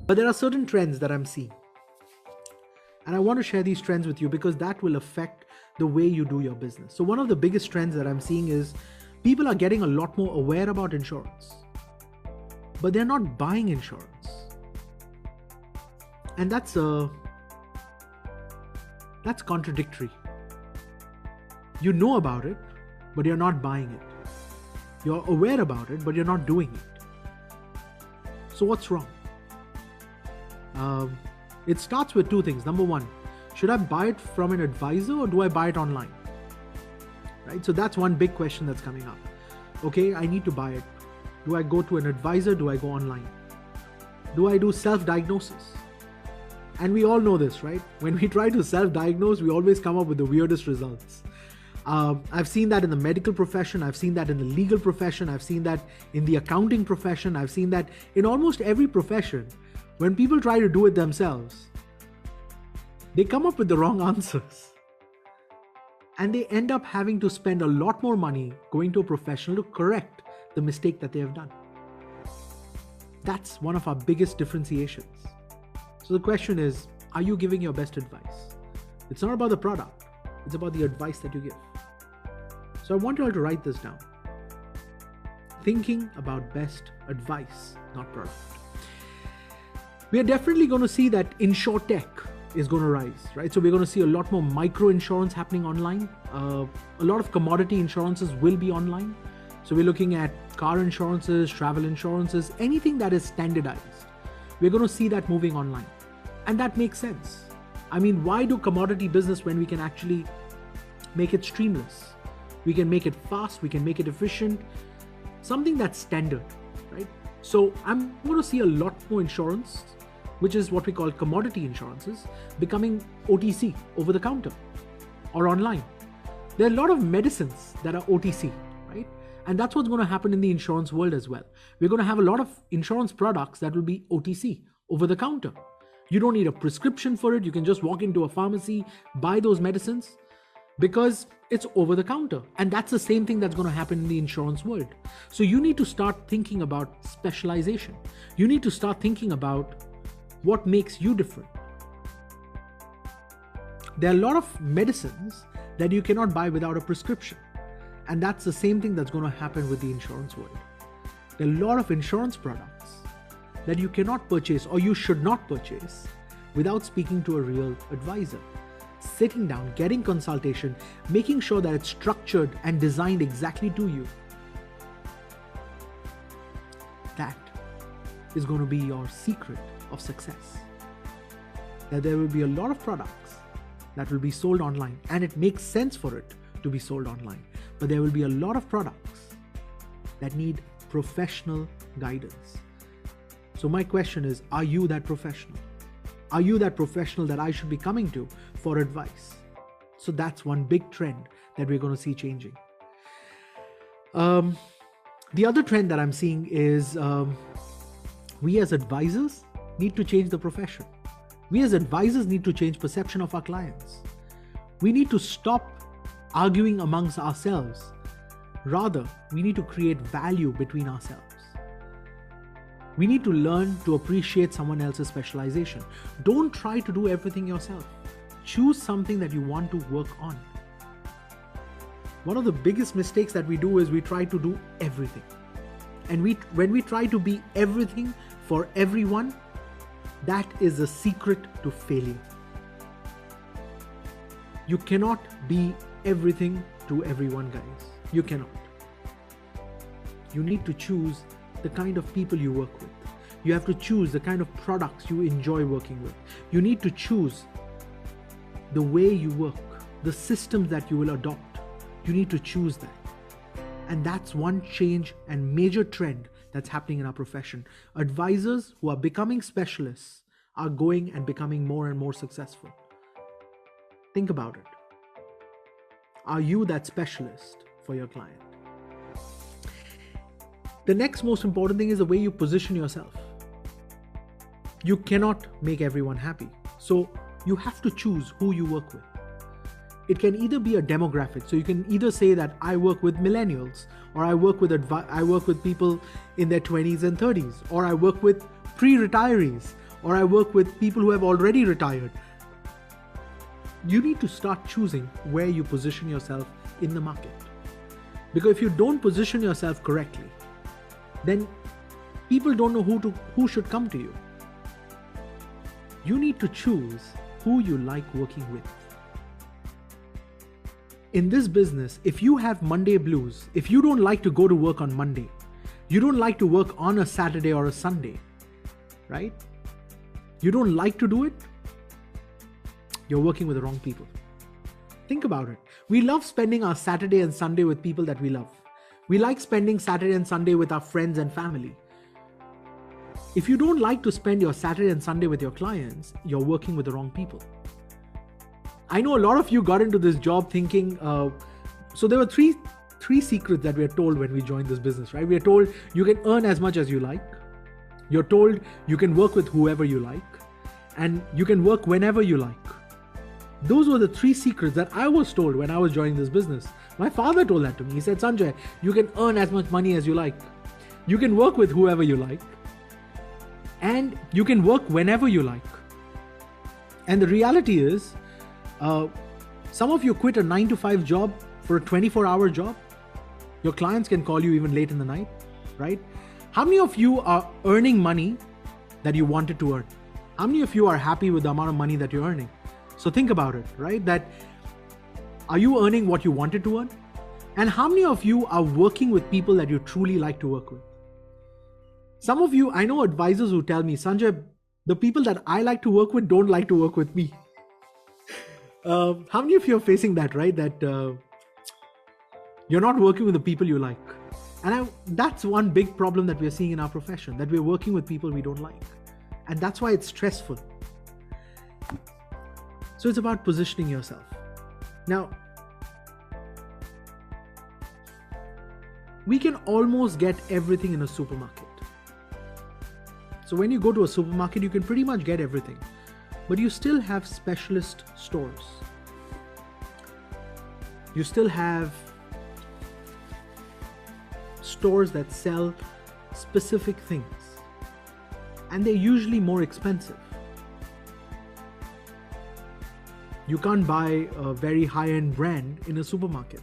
But there are certain trends that I'm seeing. And I want to share these trends with you because that will affect the way you do your business. So one of the biggest trends that I'm seeing is people are getting a lot more aware about insurance, but they're not buying insurance. And that's contradictory. You know about it, but you're not buying it. You're aware about it, but you're not doing it. So what's wrong? It starts with two things. Number one, should I buy it from an advisor or do I buy it online? Right? So that's one big question that's coming up. Okay, I need to buy it. Do I go to an advisor? Do I go online? Do I do self-diagnosis? And we all know this, right? When we try to self-diagnose, we always come up with the weirdest results. I've seen that in the medical profession. I've seen that in the legal profession. I've seen that in the accounting profession. I've seen that in almost every profession. When people try to do it themselves, they come up with the wrong answers. And they end up having to spend a lot more money going to a professional to correct the mistake that they have done. That's one of our biggest differentiations. So the question is, are you giving your best advice? It's not about the product. It's about the advice that you give. So I want you all to write this down. Thinking about best advice, not product. We are definitely going to see that InsurTech is going to rise, right? So we're going to see a lot more micro insurance happening online. A lot of commodity insurances will be online. So we're looking at car insurances, travel insurances, anything that is standardized. We're going to see that moving online. And that makes sense. I mean, why do commodity business when we can actually make it streamless? We can make it fast, we can make it efficient, something that's standard, right? So I'm going to see a lot more insurance, which is what we call commodity insurances, becoming OTC, over the counter or online. There are a lot of medicines that are OTC, right? And that's what's going to happen in the insurance world as well. We're going to have a lot of insurance products that will be OTC, over the counter. You don't need a prescription for it. You can just walk into a pharmacy, buy those medicines because it's over the counter. And that's the same thing that's going to happen in the insurance world. So you need to start thinking about specialization. You need to start thinking about what makes you different. There are a lot of medicines that you cannot buy without a prescription. And that's the same thing that's going to happen with the insurance world. There are a lot of insurance products that you cannot purchase or you should not purchase without speaking to a real advisor. Sitting down, getting consultation, making sure that it's structured and designed exactly to you. That is going to be your secret of success. That there will be a lot of products that will be sold online, and it makes sense for it to be sold online. But there will be a lot of products that need professional guidance. So my question is, are you that professional? Are you that professional that I should be coming to for advice? So that's one big trend that we're going to see changing. The other trend that I'm seeing is we as advisors need to change the profession. We as advisors need to change perception of our clients. We need to stop arguing amongst ourselves. Rather, we need to create value between ourselves. We need to learn to appreciate someone else's specialization. Don't try to do everything yourself. Choose something that you want to work on. One of the biggest mistakes that we do is we try to do everything. And when we try to be everything for everyone, that is the secret to failure. You cannot be everything to everyone, guys. You cannot. You need to choose the kind of people you work with. You have to choose the kind of products you enjoy working with. You need to choose the way you work, the systems that you will adopt. You need to choose that. And that's one change and major trend that's happening in our profession. Advisors who are becoming specialists are going and becoming more and more successful. Think about it. Are you that specialist for your client? The next most important thing is the way you position yourself. You cannot make everyone happy. So you have to choose who you work with. It can either be a demographic. So you can either say that I work with millennials, or I work with people in their 20s and 30s, or I work with pre-retirees, or I work with people who have already retired. You need to start choosing where you position yourself in the market. Because if you don't position yourself correctly, then people don't know who should come to you. You need to choose who you like working with. In this business, if you have Monday blues, if you don't like to go to work on Monday, you don't like to work on a Saturday or a Sunday, right? You don't like to do it, you're working with the wrong people. Think about it. We love spending our Saturday and Sunday with people that we love. We like spending Saturday and Sunday with our friends and family. If you don't like to spend your Saturday and Sunday with your clients, you're working with the wrong people. I know a lot of you got into this job thinking, so there were three secrets that we are told when we joined this business, right? We are told you can earn as much as you like. You're told you can work with whoever you like, and you can work whenever you like. Those were the 3 secrets that I was told when I was joining this business. My father told that to me. He said, Sanjay, you can earn as much money as you like. You can work with whoever you like, and you can work whenever you like. And the reality is, some of you quit a 9-to-5 job for a 24-hour job. Your clients can call you even late in the night, right? How many of you are earning money that you wanted to earn? How many of you are happy with the amount of money that you're earning? So think about it, right? That are you earning what you wanted to earn? And how many of you are working with people that you truly like to work with? Some of you, I know advisors who tell me, Sanjay, the people that I like to work with don't like to work with me. How many of you are facing that, right? That you're not working with the people you like. And that's one big problem that we're seeing in our profession, that we're working with people we don't like. And that's why it's stressful. So it's about positioning yourself. Now, we can almost get everything in a supermarket. So when you go to a supermarket, you can pretty much get everything, but you still have specialist stores. You still have stores that sell specific things, and they're usually more expensive. You can't buy a very high-end brand in a supermarket.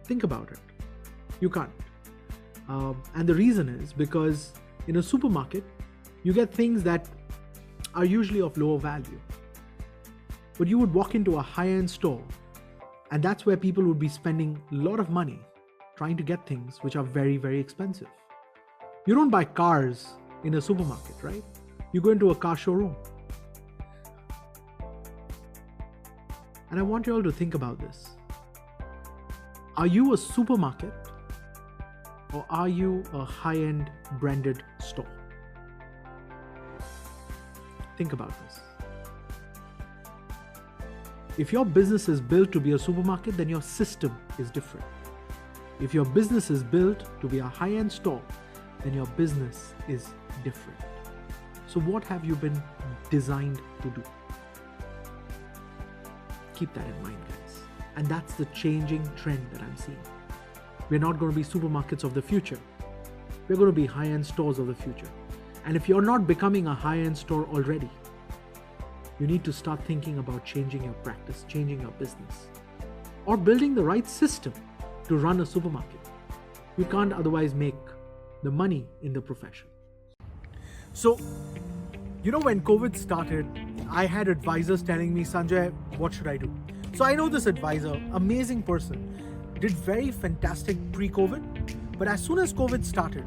Think about it. You can't. And the reason is because in a supermarket, you get things that are usually of lower value. But you would walk into a high-end store, and that's where people would be spending a lot of money trying to get things which are very, very expensive. You don't buy cars in a supermarket, right? You go into a car showroom. And I want you all to think about this. Are you a supermarket or are you a high-end branded store? Think about this. If your business is built to be a supermarket, then your system is different. If your business is built to be a high-end store, then your business is different. So what have you been designed to do? Keep that in mind, guys. And that's the changing trend that I'm seeing. We're not going to be supermarkets of the future. We're going to be high-end stores of the future. And if you're not becoming a high-end store already, you need to start thinking about changing your practice, changing your business, or building the right system to run a supermarket. You can't otherwise make the money in the profession. So, when COVID started, I had advisors telling me, Sanjay, what should I do? So I know this advisor, amazing person, did very fantastic pre-COVID, but as soon as COVID started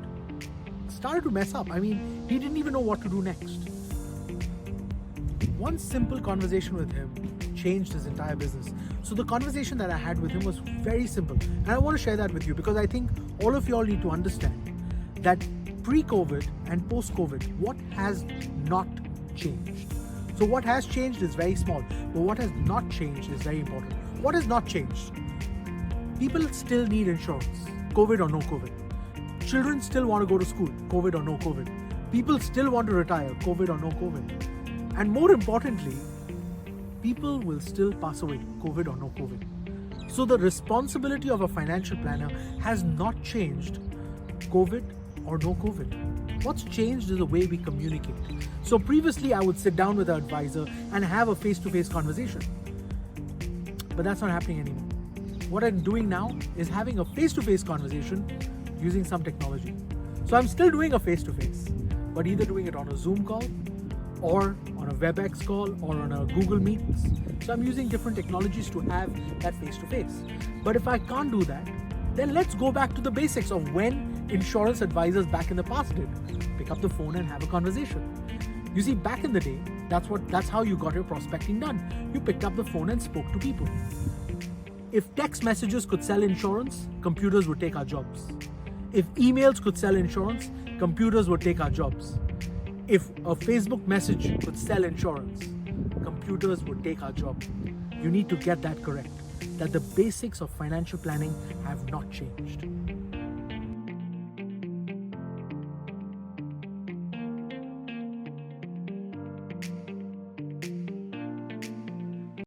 to mess up. I mean, he didn't even know what to do next. One simple conversation with him changed his entire business. So the conversation that I had with him was very simple. And I want to share that with you because I think all of you all need to understand that pre-COVID and post-COVID, what has not changed? So what has changed is very small, but what has not changed is very important. What has not changed? People still need insurance, COVID or no COVID. Children still want to go to school, COVID or no COVID. People still want to retire, COVID or no COVID. And more importantly, people will still pass away, COVID or no COVID. So the responsibility of a financial planner has not changed, COVID or no COVID. What's changed is the way we communicate. So previously I would sit down with an advisor and have a face-to-face conversation. But that's not happening anymore. What I'm doing now is having a face-to-face conversation using some technology. So I'm still doing a face-to-face, but either doing it on a Zoom call or on a WebEx call or on a Google Meets. So I'm using different technologies to have that face-to-face. But if I can't do that, then let's go back to the basics of when insurance advisors back in the past did. Pick up the phone and have a conversation. You see, back in the day, that's how you got your prospecting done. You picked up the phone and spoke to people. If text messages could sell insurance, computers would take our jobs. If emails could sell insurance, computers would take our jobs. If a Facebook message could sell insurance, computers would take our job. You need to get that correct, that the basics of financial planning have not changed.